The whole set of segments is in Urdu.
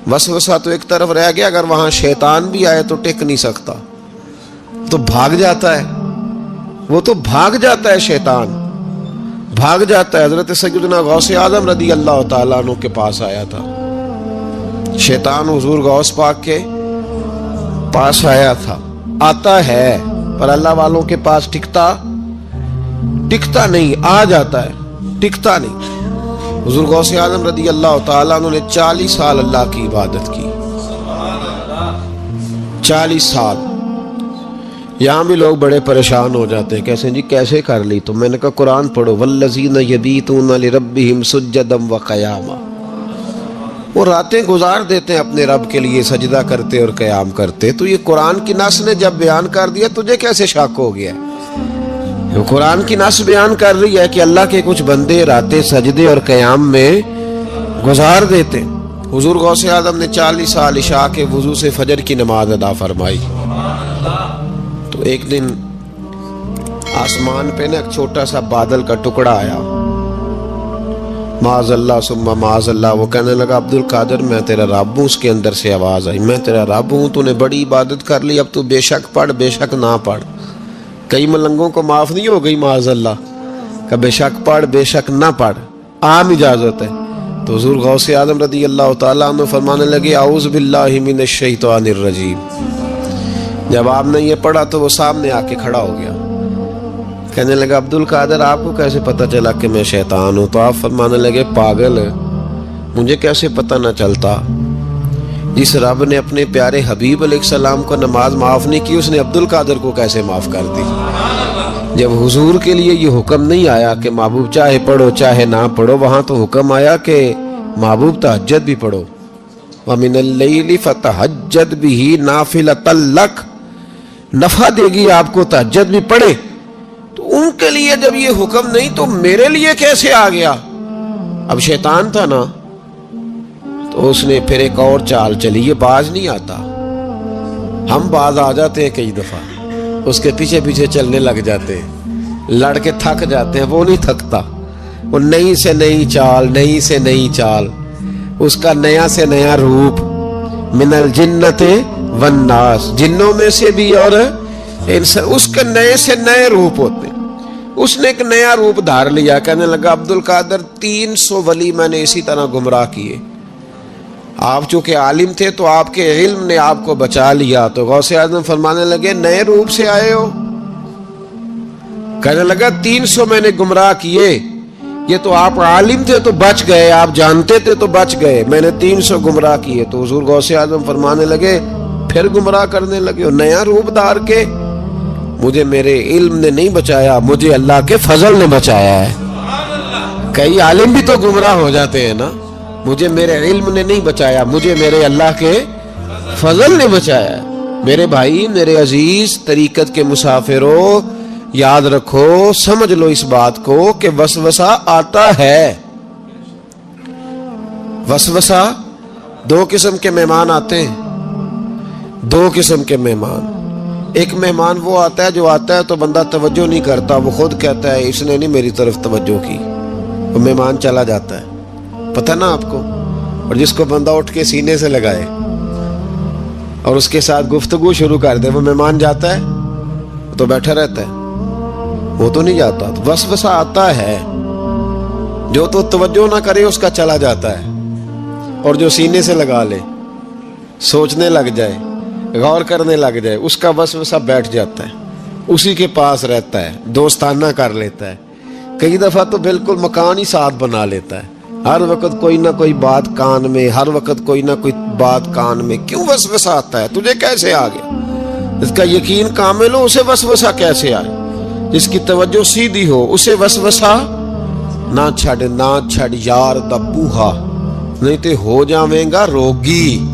وسوسہ تو ایک طرف رہ گیا، اگر وہاں شیطان بھی آئے تو ٹک نہیں سکتا، تو بھاگ جاتا ہے، وہ تو بھاگ جاتا ہے، شیطان بھاگ جاتا ہے۔ حضرت سیدنا غوث اعظم رضی اللہ تعالیٰ عنہ کے پاس آیا تھا، شیطان حضور غوث پاک کے پاس آیا تھا، آتا ہے پر اللہ والوں کے پاس ٹکتا نہیں، آ جاتا ہے ٹکتا نہیں۔ حضور غوث اعظم رضی اللہ تعالیٰ عنہ نے 40 سال اللہ کی عبادت کی، 40 سال۔ یہاں بھی لوگ بڑے پریشان ہو جاتے ہیں، کیسے جی کیسے کر لی؟ تو میں نے کہا قرآن پڑھو، والذین یبیتون لربہم سجدا وقیاما، وہ راتیں گزار دیتے ہیں اپنے رب کے لیے سجدہ کرتے اور قیام کرتے۔ تو یہ قرآن کی نص نے جب بیان کر دیا، تجھے کیسے شک ہو گیا؟ یہ قرآن کی نص بیان کر رہی ہے کہ اللہ کے کچھ بندے راتیں سجدے اور قیام میں گزار دیتے۔ حضور غوث اعظم نے 40 سال عشاء کے وضو سے فجر کی نماز ادا فرمائی۔ تو ایک دن آسمان پہ نا ایک چھوٹا سا بادل کا ٹکڑا آیا، معاذ اللہ ثم معاذ اللہ۔ وہ کہنے لگا عبد القادر میں تیرا رب ہوں۔ اس کے اندر سے آواز آئی، میں تیرا رب ہوں، تو نے بڑی عبادت کر لی، اب تو بے شک پڑھ بے شک نہ پڑھ۔ کئی ملنگوں کو معاف نہیں ہو گئی معاذ اللہ کہ بے شک پڑھ بے شک نہ پڑھ، عام اجازت ہے۔ تو حضور غوث اعظم رضی اللہ تعالیٰ عنہ فرمانے لگے اعوذ باللہ من الشیطان الرجیم۔ جب آپ نے یہ پڑھا تو وہ سامنے آ کے کھڑا ہو گیا، کہنے لگا عبد القادر آپ کو کیسے پتہ چلا کہ میں شیطان ہوں؟ تو آپ فرمانے لگے پاگل، مجھے کیسے پتہ نہ چلتا؟ جس رب نے اپنے پیارے حبیب علیہ السلام کو نماز معاف نہیں کی، اس نے عبد القادر کو کیسے معاف کر دی؟ جب حضور کے لیے یہ حکم نہیں آیا کہ محبوب چاہے پڑھو چاہے نہ پڑھو، وہاں تو حکم آیا کہ محبوب تہجد بھی پڑھو، وَمِنَ اللَّيْلِ فَتَہَجَّدْ بِهِ نَافِلَةً لَكَ، نفع دے گی آپ کو، تہجد بھی پڑھے۔ تو ان کے لیے جب یہ حکم نہیں تو میرے لیے کیسے آ گیا؟ اب شیطان تھا نا، تو اس نے پھر ایک اور چال چلی، یہ باز نہیں آتا، ہم باز آ جاتے ہیں کئی دفعہ، اس کے پیچھے پیچھے چلنے لگ جاتے ہیں، لڑ کے تھک جاتے ہیں، وہ نہیں تھکتا، وہ نئی سے نئی چال، نئی سے نئی چال، اس کا نیا سے نیا روپ، من الجنت والناس، جنوں میں سے بھی اور اس کے نئے سے نئے روپ ہوتے ہیں۔ اس نے ایک نیا روپ دھار لیا، کہنے لگا عبد القادر 300 ولی میں نے اسی طرح گمراہ کیے، آپ چونکہ عالم تھے تو آپ کے علم نے آپ کو بچا لیا۔ تو غوث اعظم فرمانے لگے نئے روپ سے آئے ہو؟ کہنے لگا 300 میں نے گمراہ کیے، یہ تو آپ عالم تھے تو بچ گئے، آپ جانتے تھے تو بچ گئے، میں نے 300 گمراہ کیے۔ تو حضور غوث اعظم فرمانے لگے پھر گمراہ کرنے لگے ہو نیا روپ دھار کے؟ مجھے میرے علم نے نہیں بچایا، مجھے اللہ کے فضل نے بچایا ہے۔ کئی عالم بھی تو گمراہ ہو جاتے ہیں نا، مجھے میرے علم نے نہیں بچایا، مجھے میرے اللہ کے فضل نے بچایا ہے۔ میرے بھائی، میرے عزیز طریقت کے مسافروں، یاد رکھو، سمجھ لو اس بات کو کہ وسوسہ آتا ہے۔ وسوسہ، دو قسم کے مہمان آتے ہیں، دو قسم کے مہمان۔ ایک مہمان وہ آتا ہے جو آتا ہے تو بندہ توجہ نہیں کرتا، وہ خود کہتا ہے اس نے نہیں میری طرف توجہ کی، وہ مہمان چلا جاتا ہے، پتہ نا آپ کو۔ اور جس کو بندہ اٹھ کے سینے سے لگائے اور اس کے ساتھ گفتگو شروع کر دے، وہ مہمان جاتا ہے تو بیٹھا رہتا ہے، وہ تو نہیں جاتا۔ تو وسوسہ آتا ہے، جو تو توجہ نہ کرے اس کا چلا جاتا ہے، اور جو سینے سے لگا لے، سوچنے لگ جائے، غور کرنے لگ جائے، اس کا وسوسہ بیٹھ جاتا ہے، اسی کے پاس رہتا ہے، دوستانہ کر لیتا ہے، کئی دفعہ تو بالکل مکان ہی ساتھ بنا لیتا ہے، ہر وقت کوئی نہ کوئی بات کان میں، ہر وقت کوئی نہ کوئی بات کان میں۔ کیوں وسوسہ آتا ہے؟ تجھے کیسے آ گیا؟ جس کا یقین کامل ہو اسے وسوسہ کیسے آئے؟ جس کی توجہ سیدھی ہو اسے وسوسہ نہ چھڑ یار دا بوہا، نہیں تے ہو جاویں گا روگی۔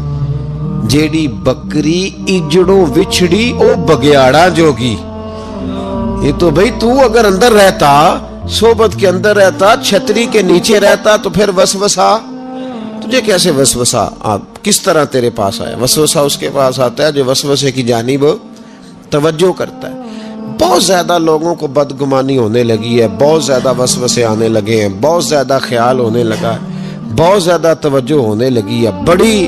جیڑی بکری اجڑوں وچھڑی او بگیاڑا جوگی۔ یہ تو بھئی تو اگر اندر رہتا، صحبت کے اندر رہتا، چھتری کے نیچے رہتا، تو پھر وسوسہ تجھے کیسے وسوسہ کس طرح تیرے پاس آیا؟ وسوسہ اس کے پاس آتا ہے جو وسوسے کی جانب توجہ کرتا ہے۔ بہت زیادہ لوگوں کو بدگمانی ہونے لگی ہے، بہت زیادہ وسوسے آنے لگے ہیں، بہت زیادہ خیال ہونے لگا ہے، بہت زیادہ توجہ ہونے لگی ہے، بڑی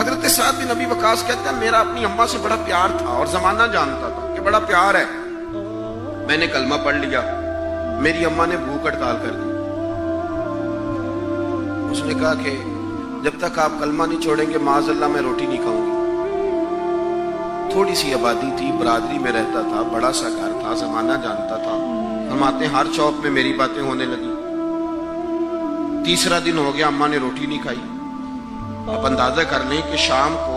حضرت سعد بن ابی وقاص کہتے ہیں میرا اپنی اماں سے بڑا پیار تھا اور زمانہ جانتا تھا کہ بڑا پیار ہے. میں نے کلمہ پڑھ لیا, میری اماں نے بھوک ہڑتال کر دی. اس نے کہا کہ جب تک آپ کلمہ نہیں چھوڑیں گے معاذ اللہ میں روٹی نہیں کھاؤں گی. تھوڑی سی آبادی تھی, برادری میں رہتا تھا, بڑا سا گھر تھا, زمانہ جانتا تھا. فرماتے ہیں ہر چوک میں میری باتیں ہونے لگی. تیسرا دن ہو گیا, اماں نے روٹی نہیں کھائی. اب اندازہ کر لیں کہ شام کو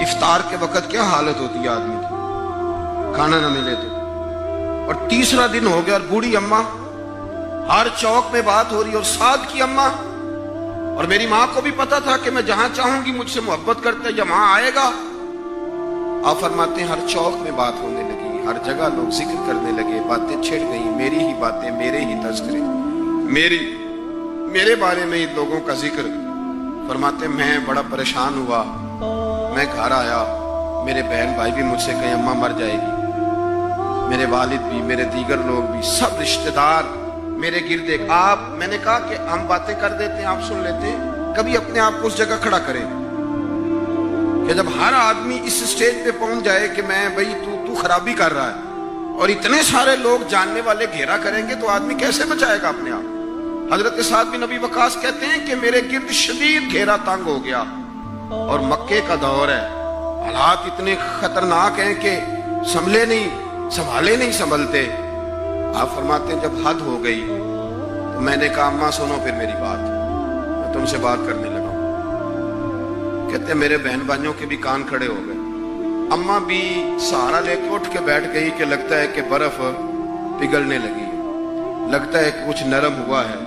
افطار کے وقت کیا حالت ہوتی ہے آدمی کی, کھانا نہ ملے تو. اور تیسرا دن ہو گیا اور بوڑھی اماں, ہر چوک میں بات ہو رہی. اور سعد کی اماں, اور میری ماں کو بھی پتا تھا کہ میں جہاں چاہوں گی مجھ سے محبت کرتا ہے یا وہاں آئے گا. آپ فرماتے ہیں ہر چوک میں بات ہونے لگی, ہر جگہ لوگ ذکر کرنے لگے, باتیں چھڑ گئیں, میری ہی باتیں, میرے ہی تذکرے, میرے بارے میں ان لوگوں کا ذکر. فرماتے ہیں میں بڑا پریشان ہوا. میں گھر آیا, میرے بہن بھائی بھی مجھ سے کہیں اماں مر جائے گی, میرے والد بھی, میرے دیگر لوگ بھی, سب رشتہ دار میرے گرد. آپ, میں نے کہا کہ ہم باتیں کر دیتے ہیں, آپ سن لیتے ہیں. کبھی اپنے آپ کو اس جگہ کھڑا کریں کہ جب ہر آدمی اس سٹیج پہ پہنچ جائے کہ میں بھئی تو خرابی کر رہا ہے, اور اتنے سارے لوگ جاننے والے گھیرا کریں گے تو آدمی کیسے بچائے گا اپنے آپ. حضرت سعد بن ابی وقاص کہتے ہیں کہ میرے گرد شدید گھیرا تنگ ہو گیا, اور مکے کا دور ہے, حالات اتنے خطرناک ہیں کہ سنبھالے نہیں سنبھلتے. آپ فرماتے ہیں جب حد ہو گئی تو میں نے کہا اماں سنو پھر میری بات, میں تم سے بات کرنے لگا. کہتے ہیں میرے بہن بھائیوں کے بھی کان کھڑے ہو گئے. اماں بھی سہارا لے کے اٹھ کے بیٹھ گئی کہ لگتا ہے کہ برف پگھلنے لگی, لگتا ہے کہ کچھ نرم ہوا ہے.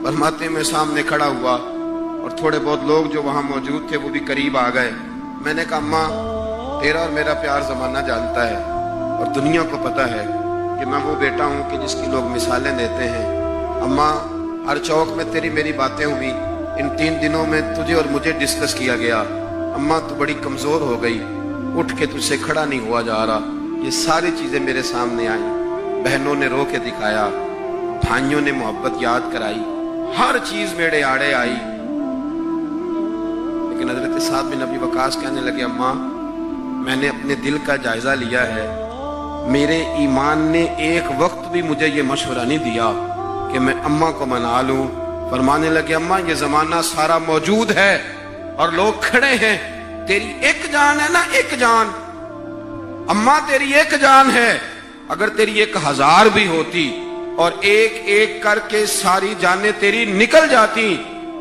فرماتے ہیں میں سامنے کھڑا ہوا اور تھوڑے بہت لوگ جو وہاں موجود تھے وہ بھی قریب آ گئے. میں نے کہا اماں تیرا اور میرا پیار زمانہ جانتا ہے, اور دنیا کو پتا ہے کہ میں وہ بیٹا ہوں کہ جس کی لوگ مثالیں دیتے ہیں. اماں ہر چوک میں تیری میری باتیں ہوئی, ان 3 دنوں میں تجھے اور مجھے ڈسکس کیا گیا. اماں تو بڑی کمزور ہو گئی, اٹھ کے تجھ سے کھڑا نہیں ہوا جا رہا. یہ ساری چیزیں میرے سامنے آئیں, بہنوں نے رو کے دکھایا, بھائیوں نے محبت یاد کرائی, ہر چیز میرے آڑے آئی. لیکن حضرت سعد بن ابی وقاص کہنے لگے اماں میں نے اپنے دل کا جائزہ لیا ہے, میرے ایمان نے ایک وقت بھی مجھے یہ مشورہ نہیں دیا کہ میں اماں کو منا لوں. فرمانے لگے اماں یہ زمانہ سارا موجود ہے اور لوگ کھڑے ہیں, تیری ایک جان ہے نا, ایک جان. اماں تیری ایک جان ہے, اگر تیری 1000 بھی ہوتی اور ایک ایک کر کے ساری جانیں تیری نکل جاتی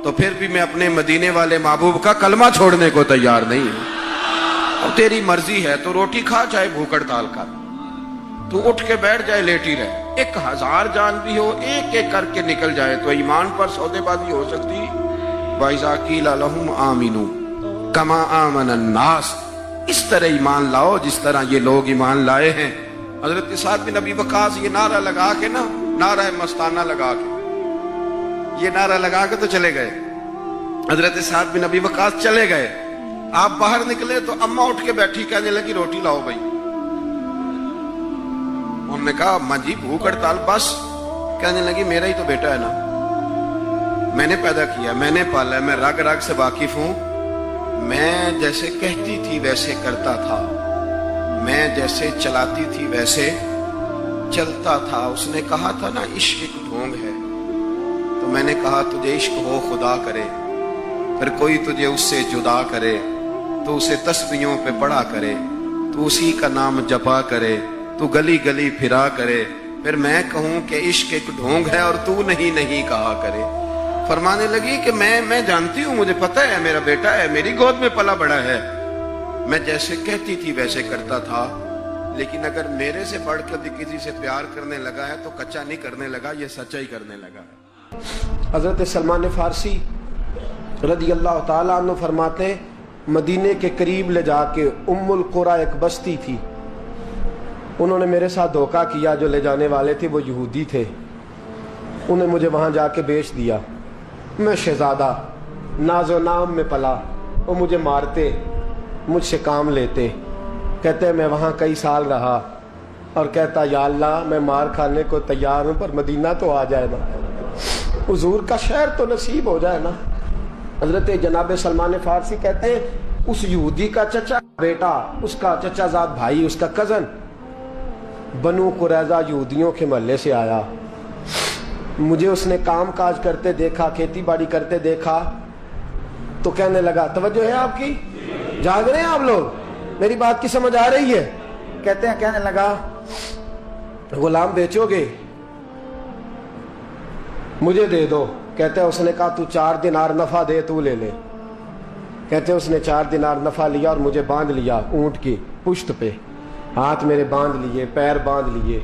تو پھر بھی میں اپنے مدینے والے محبوب کا کلمہ چھوڑنے کو تیار نہیں ہوں. اور تیری مرضی ہے تو روٹی کھا چاہے بھوک ہڑتال کر, تو اٹھ کے بیٹھ جائے لیٹی رہے. 1000 جان بھی ہو ایک ایک کر کے نکل جائے تو ایمان پر سودے بازی ہو سکتی. وَإِذَا قِيلَ لَهُمْ آمِنُوا كَمَا آمَنَ النَّاسُ, اس طرح ایمان لاؤ جس طرح یہ لوگ ایمان لائے ہیں. حضرت سعد بن ابی وقاص یہ نعرہ لگا کے نا, نعرہ مستانہ لگا کے, یہ نعرہ لگا کے تو چلے گئے. حضرت سعد بن ابی وقاص چلے گئے. آپ باہر نکلے تو اماں اٹھ کے بیٹھی, کہنے لگی روٹی لاؤ بھائی. انہوں نے کہا اماں جی بھوک ہڑتال بس. کہنے لگی میرا ہی تو بیٹا ہے نا, میں نے پیدا کیا, میں نے پالا ہے, میں رگ رگ سے واقف ہوں. میں جیسے کہتی تھی ویسے کرتا تھا, میں جیسے چلاتی تھی ویسے چلتا تھا. اس نے کہا تھا نا عشق ایک ڈھونگ ہے, تو میں نے کہا تجھے عشق ہو خدا کرے, پھر کوئی تجھے اس سے جدا کرے تو اسے تسبیحوں پہ پڑھا کرے, تو اسی کا نام جپا کرے, تو گلی گلی پھرا کرے, پھر میں کہوں کہ عشق ایک ڈھونگ ہے اور تو نہیں کہا کرے. فرمانے لگی کہ میں جانتی ہوں, مجھے پتہ ہے میرا بیٹا ہے, میری گود میں پلا بڑا ہے, میں جیسے کہتی تھی ویسے کرتا تھا. لیکن اگر میرے سے بڑھ کے بھی کسی سے پیار کرنے لگا ہے تو کچا نہیں کرنے لگا, یہ سچا ہی کرنے لگا ہے. حضرت سلمان فارسی رضی اللہ تعالیٰ عنہ فرماتے ہیں مدینے کے قریب لے جا کے ام القریٰ ایک بستی تھی, انہوں نے میرے ساتھ دھوکہ کیا. جو لے جانے والے تھے وہ یہودی تھے, انہیں مجھے وہاں جا کے بیچ دیا. میں شہزادہ ناز و نام میں پلا, وہ مجھے مارتے, مجھ سے کام لیتے. کہتے ہیں میں وہاں کئی سال رہا اور کہتا یا اللہ میں مار کھانے کو تیار ہوں پر مدینہ تو آ جائے نا, حضور کا شہر تو نصیب ہو جائے نا. حضرت جناب سلمان فارسی کہتے ہیں اس یہودی کا چچا بیٹا، اس کا چچا زاد بھائی، اس کا کزن بنو قریظہ یہودیوں کے محلے سے آیا. مجھے اس نے کام کاج کرتے دیکھا، کھیتی باڑی کرتے دیکھا تو کہنے لگا، توجہ ہے آپ کی؟ جاگ رہے ہیں آپ لوگ؟ میری بات کی سمجھ آ رہی ہے؟ کہنے لگا غلام بیچو گے؟ مجھے دے دو. کہتے ہیں اس نے کہا تو 4 دینار نفع دے، تو لے لے. کہتے ہیں اس نے 4 دینار نفع لیا اور مجھے باندھ لیا اونٹ کی پشت پہ، ہاتھ میرے باندھ لیے، پیر باندھ لیے.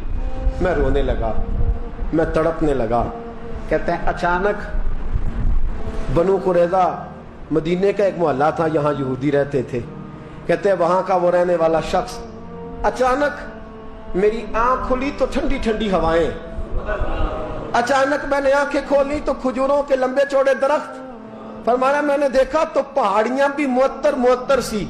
میں رونے لگا، میں تڑپنے لگا. کہتے ہیں اچانک بنو قریظہ مدینے کا ایک محلہ تھا، یہاں یہودی رہتے تھے. کہتے ہیں وہاں کا وہ رہنے والا شخص اچانک میری آنکھ کھلی تو ٹھنڈی ٹھنڈی ہوائیں. اچانک میں نے آنکھیں کھولی تو کھجوروں کے لمبے چوڑے درخت. فرمایا میں نے دیکھا تو پہاڑیاں بھی معطر معطر سی،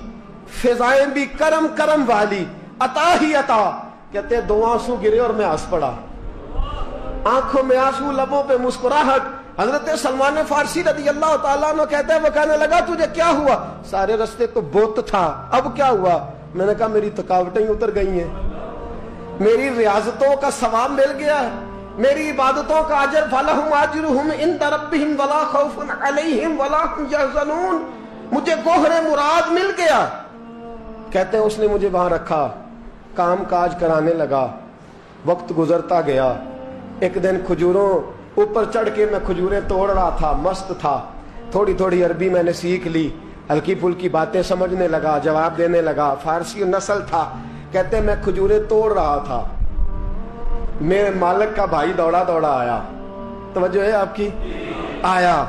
فضائیں بھی کرم کرم والی، عطا ہی عطا. کہتے ہیں 2 آنسو گرے اور میں ہنس پڑا. آنکھوں میں آنسو، لبوں پہ مسکراہٹ. حضرت سلمان فارسی رضی اللہ تعالیٰ عنہ کہتے ہیں وہ کہنے لگا تجھے کیا ہوا؟ سارے رستے تو بت تھا، اب کیا ہوا؟ میں نے کہا میری تھکاوٹیں اتر گئی ہیں، میری ریاضتوں کا ثواب مل گیا ہے، میری عبادتوں کا اجر فلہم اجرہم عند ربہم ولا خوف علیہم ولا هم یحزنون. مجھے گوہر مراد مل گیا. کہتے ہیں اس نے مجھے وہاں رکھا، کام کاج کرانے لگا. وقت گزرتا گیا. ایک دن کھجوروں اوپر چڑھ کے میں کھجوریں توڑ رہا تھا، مست تھا. تھوڑی تھوڑی عربی میں نے سیکھ لی، ہلکی پھلکی باتیں سمجھنے لگا، جواب دینے لگا. فارسی نسل تھا. کہتے ہیں میں کھجوریں توڑ رہا تھا، میرے مالک کا بھائی دوڑا دوڑا آیا. توجہ ہے آپ کی؟ آیا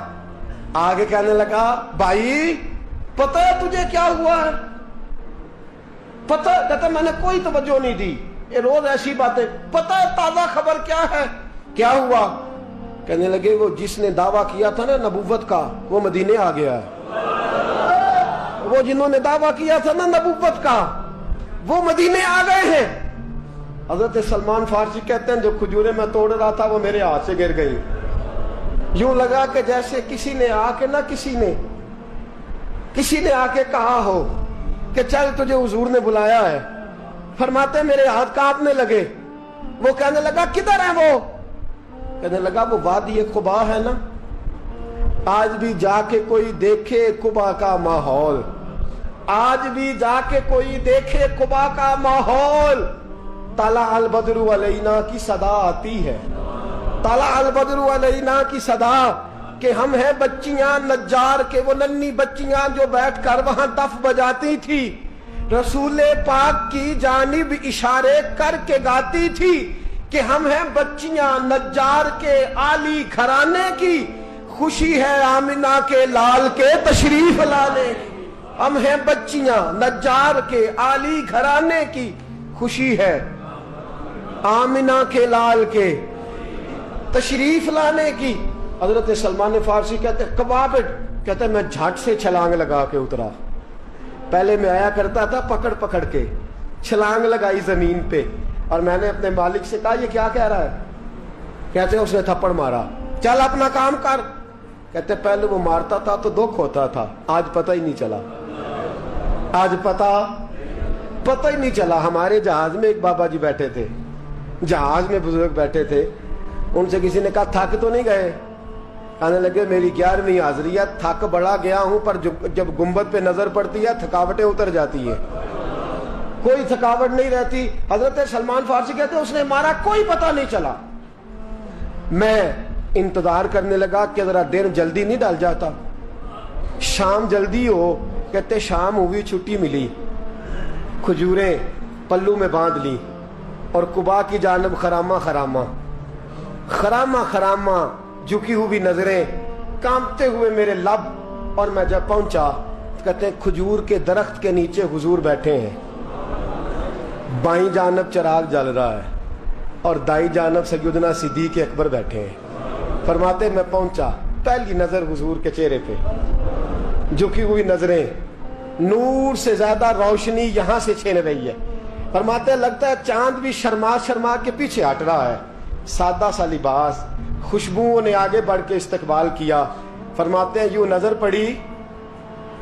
آگے کہنے لگا بھائی پتہ ہے تجھے کیا ہوا ہے؟ پتہ؟ کہتا میں نے کوئی توجہ نہیں دی، یہ روز ایسی باتیں. پتہ ہے تازہ خبر کیا ہے؟ کیا ہوا؟ کہنے لگے وہ جس نے دعویٰ کیا تھا نا نبوت کا، وہ مدینے آ گیا ہے. وہ جنہوں نے دعویٰ کیا تھا نا نبوت کا، وہ مدینے آ گئے ہیں. حضرت سلمان فارسی کہتے ہیں جو کھجوریں میں توڑ رہا تھا وہ میرے ہاتھ سے گر گئی. یوں لگا کہ جیسے کسی نے آ کے نا کسی نے آ کے کہا ہو کہ چل تجھے حضور نے بلایا ہے. فرماتے میرے ہاتھ کانپنے لگے. وہ کہنے لگا کدھر ہے وہ؟ کہنے لگا وہ وادی قبا ہے نا، آج بھی جا کے کوئی دیکھے قبا کا ماحول، آج بھی جا کے کوئی دیکھے قبا کا ماحول. طلع البدر علینا کی صدا آتی ہے، طلع البدر علینا کی صدا، کہ ہم ہیں بچیاں نجار کے، وہ ننھی بچیاں جو بیٹھ کر وہاں دف بجاتی تھی، رسول پاک کی جانب اشارے کر کے گاتی تھی کہ ہم ہیں بچیاں نجار کے عالی گھرانے کی، خوشی ہے آمنہ کے لال کے تشریف لانے کی. ہم ہیں بچیاں نجار کے عالی گھرانے کی، خوشی ہے آمنہ کے لال کے تشریف لانے کی. حضرت سلمان فارسی کہتے کباب، کہتے میں جھٹ سے چھلانگ لگا کے اترا. پہلے میں آیا کرتا تھا پکڑ پکڑ کے، چھلانگ لگائی زمین پہ اور میں نے اپنے مالک سے کہا یہ کیا کہہ رہا ہے؟ کہتے اس نے تھپڑ مارا، چل اپنا کام کر. کہتے پہلے وہ مارتا تھا تو دکھ ہوتا تھا، آج پتہ ہی نہیں چلا، آج پتہ ہی نہیں چلا. ہمارے جہاز میں ایک بابا جی بیٹھے تھے، جہاز میں بزرگ بیٹھے تھے. ان سے کسی نے کہا تھک تو نہیں گئے؟ کہنے لگے میری 11ویں حاضری ہے، تھک بڑا گیا ہوں، پر جب گنبد پہ نظر پڑتی ہے تھکاوٹیں اتر جاتی ہیں، کوئی تھکاوٹ نہیں رہتی. حضرت سلمان فارسی کہتے اس نے مارا، کوئی پتہ نہیں چلا. میں انتظار کرنے لگا کہ ذرا دن جلدی نہیں ڈال جاتا، شام جلدی ہو. کہتے شام ہوئی، چھٹی ملی، کھجوریں پلو میں باندھ لی اور قبا کی جانب خرامہ جھکی ہوئی نظریں، کانپتے ہوئے میرے لب. اور میں جب پہنچا کہتے کھجور کے درخت کے نیچے حضور بیٹھے ہیں، بائیں جانب چراغ جل رہا ہے اور دائیں جانب سیدنا صدیق اکبر بیٹھے ہیں. فرماتے میں پہنچا، پہلی نظر حضور کے چہرے پہ، جھکی ہوئی نظریں، نور سے زیادہ روشنی یہاں سے چھین رہی ہے. فرماتے لگتا ہے چاند بھی شرما کے پیچھے ہٹ رہا ہے. سادہ سا لباس، خوشبوؤں نے آگے بڑھ کے استقبال کیا. فرماتے ہیں یوں نظر پڑی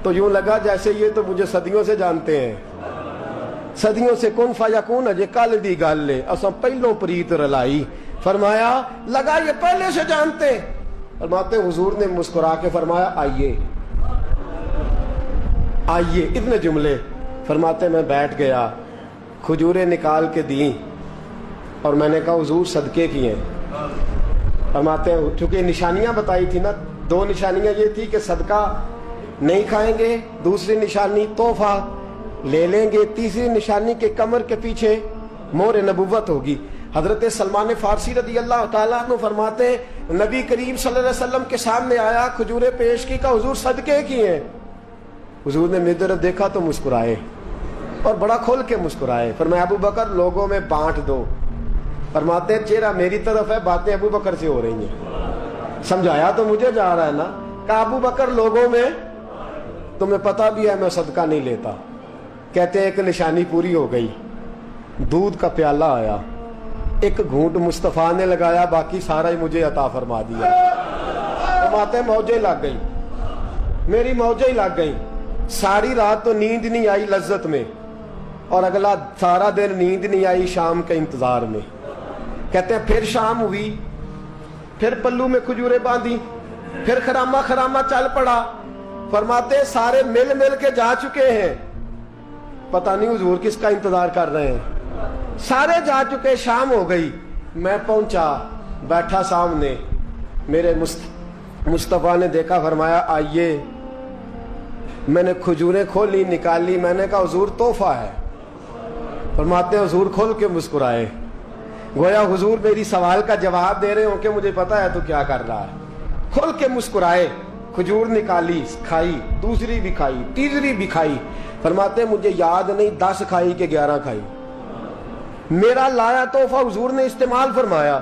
تو یوں لگا جیسے یہ تو مجھے صدیوں سے جانتے ہیں، صدیوں سے کن فیکون اجے کل دی گل لے اساں پہلوں پریت رلائی. فرمایا لگا یہ پہلے سے جانتے. فرماتے حضور نے مسکرا کے فرمایا آئیے آئیے، اتنے جملے. فرماتے میں بیٹھ گیا، کھجوریں نکال کے دیں اور میں نے کہا حضور صدقے کی ہیں. فرماتے ہیں چونکہ نشانیاں بتائی تھی نا، دو نشانیاں یہ تھی کہ صدقہ نہیں کھائیں گے، دوسری نشانی تحفہ لے لیں گے، تیسری نشانی کے کمر کے پیچھے مہر نبوت ہوگی. حضرت سلمان فارسی رضی اللہ تعالیٰ عنہ فرماتے ہیں نبی کریم صلی اللہ علیہ وسلم کے سامنے آیا، کھجوریں پیش کی، کہا حضور صدقے کی ہیں. حضور نے میری طرف دیکھا تو مسکرائے اور بڑا کھل کے مسکرائے. فرمایا ابو بکر لوگوں میں بانٹ دو. فرماتے ہیں چہرہ میری طرف ہے، باتیں ابو بکر سے ہو رہی ہیں. سمجھایا تو مجھے جا رہا ہے نا. کہا ابو بکر لوگوں میں تمہیں پتہ بھی ہے میں صدقہ نہیں لیتا. کہتے ہیں ایک نشانی پوری ہو گئی، دودھ کا پیالہ آیا، ایک گھونٹ مصطفیٰ نے لگایا، باقی سارا ہی مجھے عطا فرما دیا. فرماتے ہیں موجیں لگ گئی، میری موجیں لگ گئی. ساری رات تو نیند نہیں آئی لذت میں، اور اگلا سارا دن نیند نہیں آئی شام کے انتظار میں. کہتے ہیں پھر شام ہوئی، پھر پلو میں کھجوریں باندھی، پھر خرامہ خرامہ چل پڑا. فرماتے ہیں سارے مل مل کے جا چکے ہیں، پتہ نہیں حضور کس کا انتظار کر رہے ہیں. سارے جا چکے، شام ہو گئی. میں پہنچا، بیٹھا سامنے، میرے مصطفیٰ نے دیکھا، فرمایا آئیے. میں نے کھجوریں کھولی، نکالی، میں نے کہا حضور تحفہ ہے. فرماتے ہیں حضور کھول کے مسکرائے، گویا حضور میری سوال کا جواب دے رہے ہوں کہ مجھے پتا ہے تو کیا کر رہا ہے. کھول کے مسکرائے، کھجور نکالی، کھائی، دوسری بھی کھائی، تیسری بھی کھائی. فرماتے ہیں مجھے یاد نہیں 10 کھائی کہ 11 کھائی. میرا لایا تحفہ حضور نے استعمال فرمایا.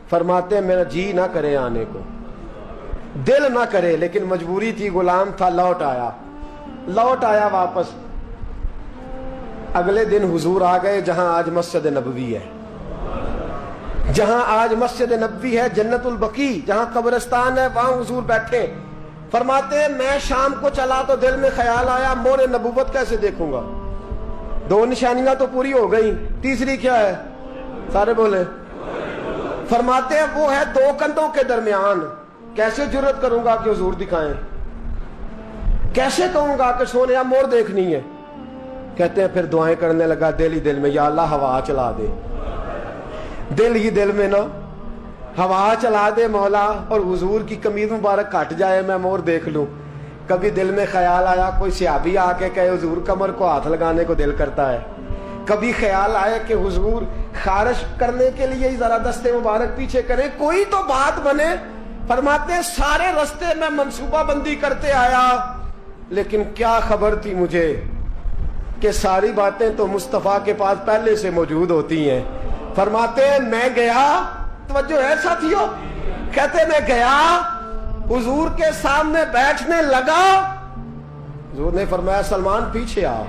فرماتے ہیں میرا جی نہ کرے آنے کو، دل نہ کرے، لیکن مجبوری تھی، غلام تھا. لوٹ آیا واپس. اگلے دن حضور آ گئے جہاں آج مسجد نبوی ہے، جہاں آج مسجد نبوی ہے، جنت البقیع جہاں قبرستان ہے، وہاں حضور بیٹھے. فرماتے ہیں میں شام کو چلا تو دل میں خیال آیا مہر نبوت کیسے دیکھوں گا. 2 نشانیاں تو پوری ہو گئی، تیسری کیا ہے؟ سارے بولے. فرماتے ہیں وہ ہے 2 کندھوں کے درمیان، کیسے جرت کروں گا کہ حضور دکھائیں، کیسے کہوں گا کہ سونیا مور دیکھنی ہے. کہتے ہیں پھر دعائیں کرنے لگا دل ہی دل میں، یا اللہ ہوا چلا دے، دل ہی دل میں نا ہوا چلا دے مولا، اور حضور کی قمیض مبارک کٹ جائے میں مور دیکھ لوں. کبھی دل میں خیال آیا کوئی صحابی آ کے کہے حضور کمر کو ہاتھ لگانے کو دل کرتا ہے. کبھی خیال آیا کہ حضور خارش کرنے کے لیے ذرا دستے مبارک پیچھے کریں، کوئی تو بات بنے. فرماتے ہیں سارے رستے میں منصوبہ بندی کرتے آیا، لیکن کیا خبر تھی مجھے کہ ساری باتیں تو مصطفیٰ کے پاس پہلے سے موجود ہوتی ہیں. فرماتے ہیں میں گیا، توجہ ہے ساتھیوں، کہتے میں گیا حضور کے سامنے بیٹھنے لگا. حضور نے فرمایا سلمان پیچھے آ،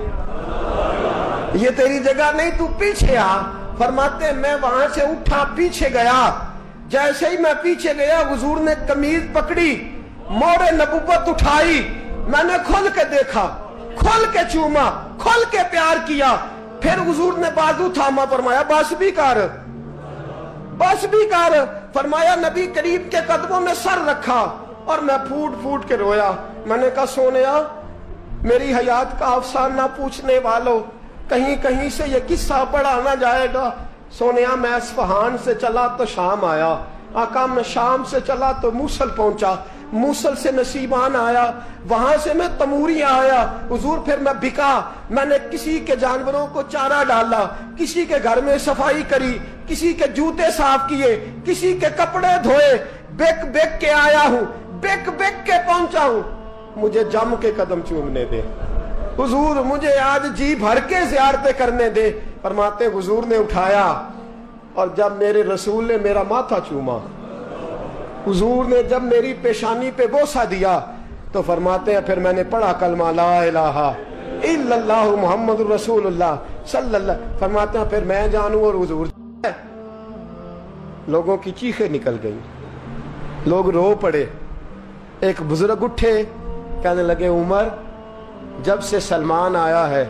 یہ تیری جگہ نہیں، تو پیچھے آ. فرماتے میں وہاں سے اٹھا پیچھے گیا. جیسے ہی میں پیچھے گیا حضور نے قمیض پکڑی، مہر نبوت اٹھائی. میں نے کھل کے دیکھا، کھل کے چوما، کھل کے پیار کیا. پھر حضور نے بازو تھاما، فرمایا بس بھی کر، بس بھی کر. فرمایا نبی کریم کے قدموں میں سر رکھا اور میں پھوٹ پھوٹ کے رویا. میں نے کہا سونیا میری حیات کا افسانہ پوچھنے والوں، کہیں کہیں سے یہ قصہ پڑھا نہ جائے گا. سونیا میں اصفہان سے چلا تو شام آیا، آقا میں شام سے چلا تو موصل پہنچا، موصل سے نصیبان آیا، وہاں سے میں تموریاں آیا. حضور پھر میں بکا، میں نے کسی کے جانوروں کو چارہ ڈالا، کسی کے گھر میں صفائی کری، کسی کے جوتے صاف کیے، کسی کے کپڑے دھوئے. بک بک کے آیا ہوں، بک بک کے پہنچا ہوں. مجھے جم کے قدم چومنے دے حضور، مجھے آج جی بھر کے زیارتیں کرنے دے. فرماتے حضور نے اٹھایا اور جب میرے رسول نے میرا ماتھا چوما، حضور نے جب میری پیشانی پہ بوسہ دیا، تو فرماتے ہیں پھر میں نے پڑھا کلمہ لا الہ الا اللہ محمد رسول اللہ صلی اللہ. فرماتے ہیں پھر میں جانوں اور حضور. لوگوں کی چیخیں نکل گئی، لوگ رو پڑے. ایک بزرگ اٹھے، کہنے لگے عمر جب سے سلمان آیا ہے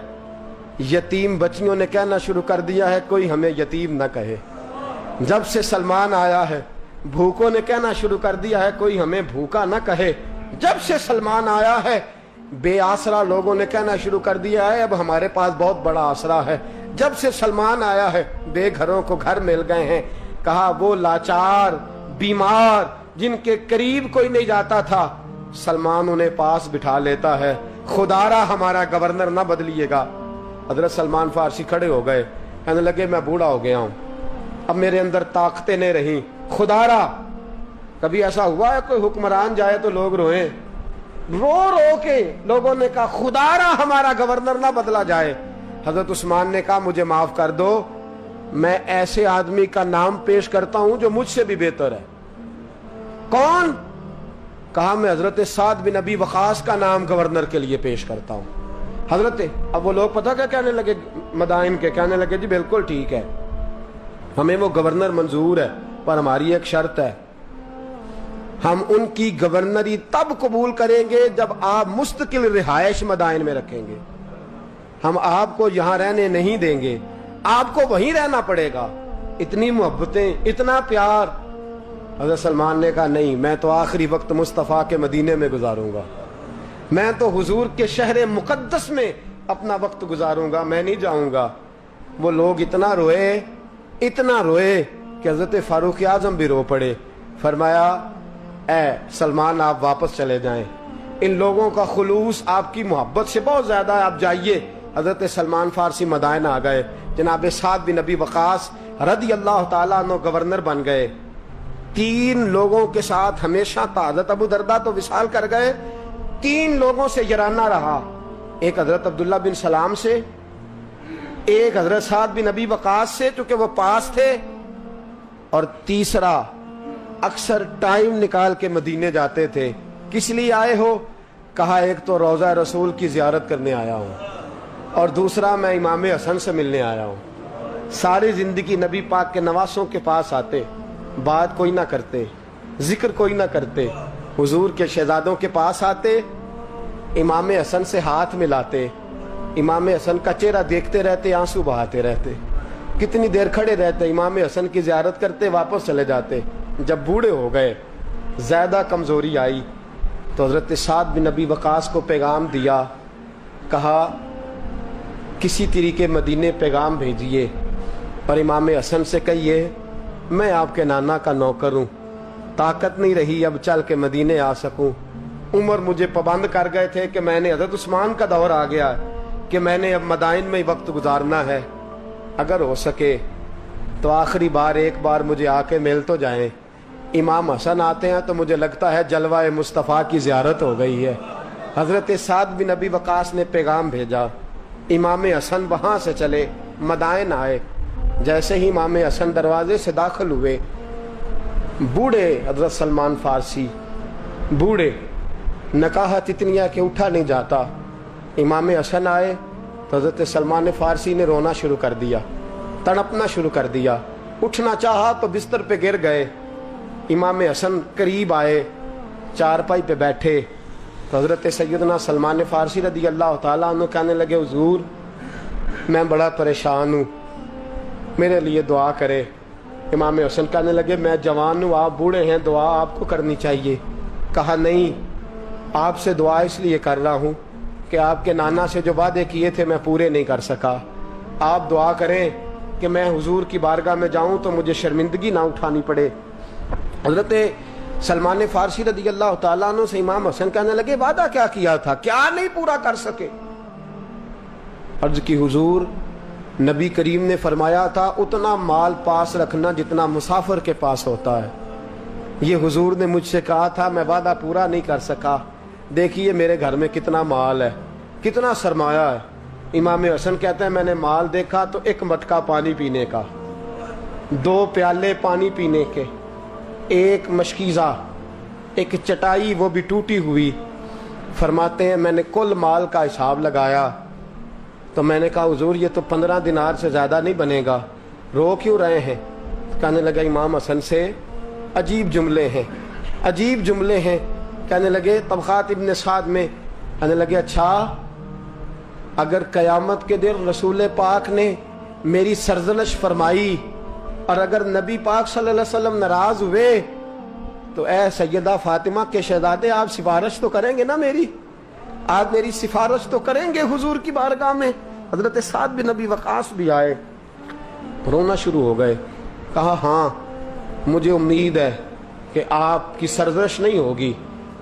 یتیم بچیوں نے کہنا شروع کر دیا ہے کوئی ہمیں یتیم نہ کہے. جب سے سلمان آیا ہے بھوکوں نے کہنا شروع کر دیا ہے کوئی ہمیں بھوکا نہ کہے. جب سے سلمان آیا ہے بے آسرا لوگوں نے کہنا شروع کر دیا ہے اب ہمارے پاس بہت بڑا آسرا ہے. جب سے سلمان آیا ہے بے گھروں کو گھر مل گئے ہیں. کہا وہ لاچار بیمار جن کے قریب کوئی نہیں جاتا تھا سلمان انہیں پاس بٹھا لیتا ہے. خدا را ہمارا گورنر نہ بدلیے گا. حضرت سلمان فارسی کھڑے ہو گئے, کہنے لگے میں بوڑھا ہو گیا ہوں, اب میرے اندر طاقتیں نہیں رہیں. خدا را کبھی ایسا ہوا ہے کوئی حکمران جائے تو لوگ روئیں؟ رو رو کے لوگوں نے کہا خدا را ہمارا گورنر نہ بدلا جائے. حضرت عثمان نے کہا مجھے معاف کر دو, میں ایسے آدمی کا نام پیش کرتا ہوں جو مجھ سے بھی بہتر ہے. کون؟ کہا میں حضرت سعد بن ابی وقاص کا نام گورنر کے لیے پیش کرتا ہوں. حضرت اب وہ لوگ پتہ کیا کہنے لگے مدائن کے, کہنے لگے جی بالکل ٹھیک ہے ہمیں وہ گورنر منظور ہے پر ہماری ایک شرط ہے, ہم ان کی گورنری تب قبول کریں گے جب آپ مستقل رہائش مدائن میں رکھیں گے. ہم آپ کو یہاں رہنے نہیں دیں گے, آپ کو وہیں رہنا پڑے گا. اتنی محبتیں, اتنا پیار. حضرت سلمان نے کہا نہیں, میں تو آخری وقت مصطفیٰ کے مدینے میں گزاروں گا, میں تو حضور کے شہر مقدس میں اپنا وقت گزاروں گا, میں نہیں جاؤں گا. وہ لوگ اتنا روئے کہ حضرت فاروق اعظم بھی رو پڑے. فرمایا اے سلمان آپ واپس چلے جائیں, ان لوگوں کا خلوص آپ کی محبت سے بہت زیادہ ہے, آپ جائیے. حضرت سلمان فارسی مدائن آ گئے. جناب سعد بن ابی وقاص رضی اللہ تعالیٰ عنہ گورنر بن گئے. 3 لوگوں کے ساتھ ہمیشہ تھا. حضرت ابو درداء تو وصال کر گئے, 3 لوگوں سے یارانہ رہا. ایک حضرت عبداللہ بن سلام سے, ایک حضرت سعد بن ابی وقاص سے چونکہ وہ پاس تھے, اور تیسرا اکثر ٹائم نکال کے مدینے جاتے تھے. کس لیے آئے ہو؟ کہا ایک تو روضہ رسول کی زیارت کرنے آیا ہوں, اور دوسرا میں امام حسن سے ملنے آیا ہوں. ساری زندگی نبی پاک کے نواسوں کے پاس آتے, بات کوئی نہ کرتے, ذکر کوئی نہ کرتے. حضور کے شہزادوں کے پاس آتے, امام حسن سے ہاتھ ملاتے, امام حسن کا چہرہ دیکھتے رہتے, آنسو بہاتے رہتے. کتنی دیر کھڑے رہتے, امام حسن کی زیارت کرتے, واپس چلے جاتے. جب بوڑھے ہو گئے, زیادہ کمزوری آئی, تو حضرت سعد بن ابی وقاص کو پیغام دیا. کہا کسی طریقے مدینے پیغام بھیجیے اور امام حسن سے کہیے میں آپ کے نانا کا نوکر ہوں, طاقت نہیں رہی اب چل کے مدینے آ سکوں. عمر مجھے پابند کر گئے تھے کہ میں نے, حضرت عثمان کا دور آ گیا کہ میں نے اب مدائن میں ہی وقت گزارنا ہے, اگر ہو سکے تو آخری بار ایک بار مجھے آ کے مل تو جائیں. امام حسن آتے ہیں تو مجھے لگتا ہے جلوہ مصطفیٰ کی زیارت ہو گئی ہے. حضرت سعد بن ابی وقاص نے پیغام بھیجا, امام حسن وہاں سے چلے, مدائن آئے. جیسے ہی امام حسن دروازے سے داخل ہوئے, بوڑھے حضرت سلمان فارسی, بوڑھے, نکاحت اتنی ہے کہ اٹھا نہیں جاتا. امام حسن آئے تو حضرت سلمان فارسی نے رونا شروع کر دیا, تڑپنا شروع کر دیا. اٹھنا چاہا تو بستر پہ گر گئے. امام حسن قریب آئے, چارپائی پہ بیٹھے تو حضرت سیدنا سلمان فارسی رضی اللہ تعالیٰ عنہ کہنے لگے حضور میں بڑا پریشان ہوں, میرے لیے دعا کرے. امام حسن کہنے لگے میں جوان ہوں, آپ بوڑھے ہیں, دعا آپ کو کرنی چاہیے. کہا نہیں, آپ سے دعا اس لیے کر رہا ہوں کہ آپ کے نانا سے جو وعدے کیے تھے میں پورے نہیں کر سکا. آپ دعا کریں کہ میں حضور کی بارگاہ میں جاؤں تو مجھے شرمندگی نہ اٹھانی پڑے. حضرت سلمان فارسی رضی اللہ تعالیٰ عنہ سے امام حسن کہنے لگے وعدہ کیا کیا تھا, کیا نہیں پورا کر سکے؟ عرض کی حضور نبی کریم نے فرمایا تھا اتنا مال پاس رکھنا جتنا مسافر کے پاس ہوتا ہے. یہ حضور نے مجھ سے کہا تھا, میں وعدہ پورا نہیں کر سکا. دیکھیے میرے گھر میں کتنا مال ہے, کتنا سرمایہ ہے. امام حسن کہتے ہیں میں نے مال دیکھا تو 1 مٹکا پانی پینے کا, 2 پیالے پانی پینے کے, 1 مشکیزہ, 1 چٹائی وہ بھی ٹوٹی ہوئی. فرماتے ہیں میں نے کل مال کا حساب لگایا تو میں نے کہا حضور یہ تو 15 دینار سے زیادہ نہیں بنے گا, رو کیوں رہے ہیں؟ کہنے لگا امام حسن سے عجیب جملے ہیں, عجیب جملے ہیں. کہنے لگے طبقات ابن سعد میں, کہنے لگے اچھا اگر قیامت کے دن رسول پاک نے میری سرزنش فرمائی اور اگر نبی پاک صلی اللہ علیہ وسلم ناراض ہوئے تو اے سیدہ فاطمہ کے شہزادے آپ سفارش تو کریں گے نا میری، آپ میری سفارش تو کریں گے حضور کی بارگاہ میں؟ حضرت سعد بن ابی وقاص بھی آئے، رونا شروع ہو گئے، کہا ہاں مجھے امید ہے کہ آپ کی سرزنش نہیں ہوگی،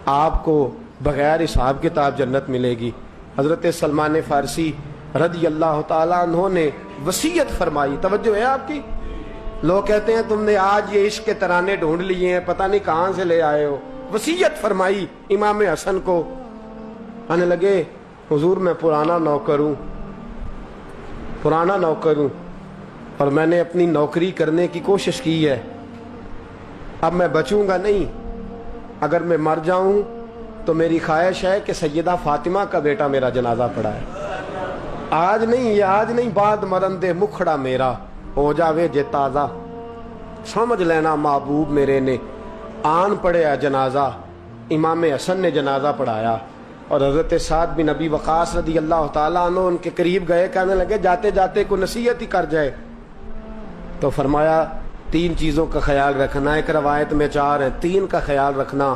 آپ کو بغیر حساب کتاب جنت ملے گی۔ حضرت سلمان فارسی رضی اللہ تعالیٰ عنہ نے وصیت فرمائی، توجہ ہے آپ کی؟ لوگ کہتے ہیں تم نے آج یہ عشق کے ترانے ڈھونڈ لیے ہیں، پتہ نہیں کہاں سے لے آئے ہو۔ وصیت فرمائی امام حسن کو، آنے لگے حضور میں پرانا نوکر ہوں، پرانا نوکر ہوں، اور میں نے اپنی نوکری کرنے کی کوشش کی ہے، اب میں بچوں گا نہیں، اگر میں مر جاؤں تو میری خواہش ہے کہ سیدہ فاطمہ کا بیٹا میرا جنازہ پڑھا ہے، آج نہیں، یہ آج نہیں، بعد مرندے مکھڑا میرا ہو جاوے جے تازہ، سمجھ لینا محبوب میرے نے آن پڑھیا جنازہ۔ امام حسن نے جنازہ پڑھایا اور حضرت سعد بن ابی وقاص رضی اللہ تعالیٰ عنہ ان کے قریب گئے، کہنے لگے جاتے جاتے کو نصیحت ہی کر جائے، تو فرمایا تین چیزوں کا خیال رکھنا، ایک روایت میں چار ہے، تین کا خیال رکھنا،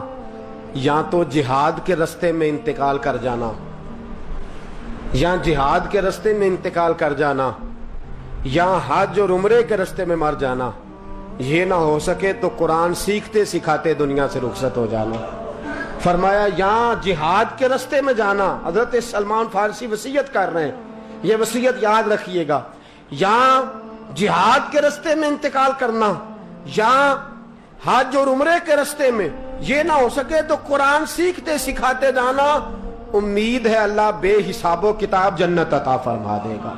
یا تو جہاد کے رستے میں انتقال کر جانا، یا جہاد کے رستے میں انتقال کر جانا، یا حج اور عمرے کے رستے میں مر جانا، یہ نہ ہو سکے تو قرآن سیکھتے سکھاتے دنیا سے رخصت ہو جانا۔ فرمایا یا جہاد کے رستے میں جانا، حضرت سلمان فارسی وصیت کر رہے ہیں، یہ وصیت یاد رکھیے گا، یا جہاد کے رستے میں انتقال کرنا، یا حج اور عمرے کے رستے میں، یہ نہ ہو سکے تو قرآن سیکھتے سکھاتے جانا، امید ہے اللہ بے حساب و کتاب جنت عطا فرما دے گا۔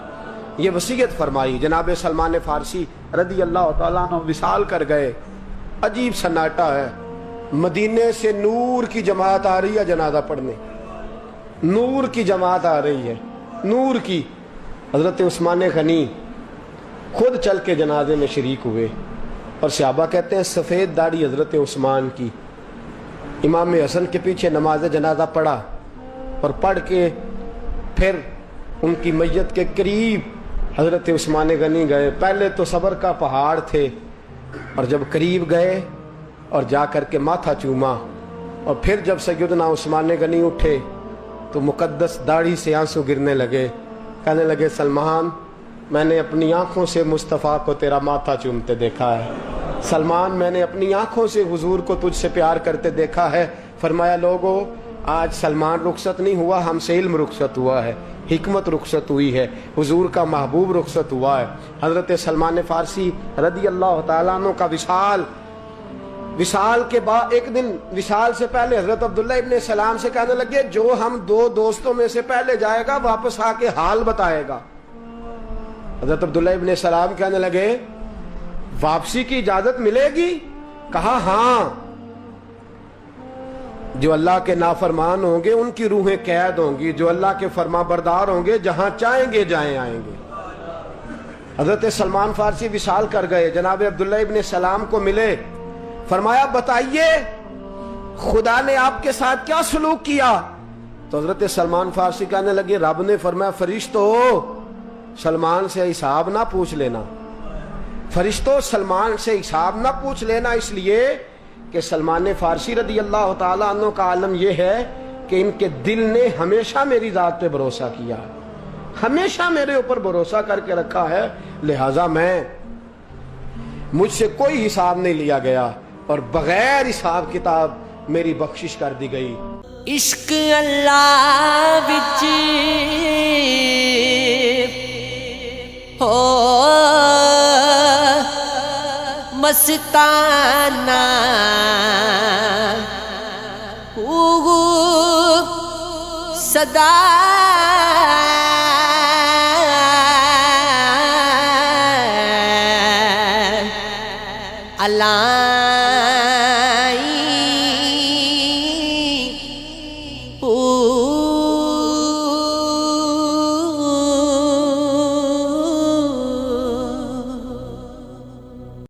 یہ وصیت فرمائی۔ جناب سلمان فارسی رضی اللہ تعالیٰ عنہ وصال کر گئے، عجیب سناٹا ہے، مدینے سے نور کی جماعت آ رہی ہے جنازہ پڑھنے، نور کی جماعت آ رہی ہے، نور کی۔ حضرت عثمان غنی خود چل کے جنازے میں شریک ہوئے، اور صحابہ کہتے ہیں سفید داڑھی حضرت عثمان کی، امام حسن کے پیچھے نماز جنازہ پڑھا، اور پڑھ کے پھر ان کی میت کے قریب حضرت عثمان غنی گئے۔ پہلے تو صبر کا پہاڑ تھے، اور جب قریب گئے اور جا کر کے ماتھا چوما، اور پھر جب سیدنا عثمان غنی اٹھے تو مقدس داڑھی سے آنسو گرنے لگے، کہنے لگے سلمان میں نے اپنی آنکھوں سے مصطفیٰ کو تیرا ماتھا چومتے دیکھا ہے، سلمان میں نے اپنی آنکھوں سے حضور کو تجھ سے پیار کرتے دیکھا ہے۔ فرمایا لوگو آج سلمان رخصت نہیں ہوا، ہم سے علم رخصت ہوا ہے، حکمت رخصت ہوئی ہے، حضور کا محبوب رخصت ہوا ہے۔ حضرت سلمان فارسی رضی اللہ تعالیٰ عنہ کا وصال کے بعد ایک دن وصال سے پہلے حضرت عبداللہ ابن سلام سے کہنے لگے جو ہم دو دوستوں میں سے پہلے جائے گا واپس آ کے حال بتائے گا۔ حضرت عبداللہ ابن سلام کہنے لگے واپسی کی اجازت ملے گی؟ کہا ہاں، جو اللہ کے نافرمان ہوں گے ان کی روحیں قید ہوں گی، جو اللہ کے فرما بردار ہوں گے جہاں چاہیں گے جائیں آئیں گے۔ حضرت سلمان فارسی وصال کر گئے، جناب عبداللہ ابن سلام کو ملے، فرمایا بتائیے خدا نے آپ کے ساتھ کیا سلوک کیا؟ تو حضرت سلمان فارسی کہنے لگے رب نے فرمایا فرشتو سلمان سے حساب نہ پوچھ لینا، فرشتو سلمان سے حساب نہ پوچھ لینا، اس لیے کہ سلمان فارسی رضی اللہ تعالیٰ عنہ کا عالم یہ ہے کہ ان کے دل نے ہمیشہ میری ذات پہ بھروسہ کیا، ہمیشہ میرے اوپر بھروسہ کر کے رکھا ہے، لہٰذا مجھ سے کوئی حساب نہیں لیا گیا اور بغیر حساب کتاب میری بخشش کر دی گئی۔ عشق اللہ وچ ہو مستانہ صدا اللہ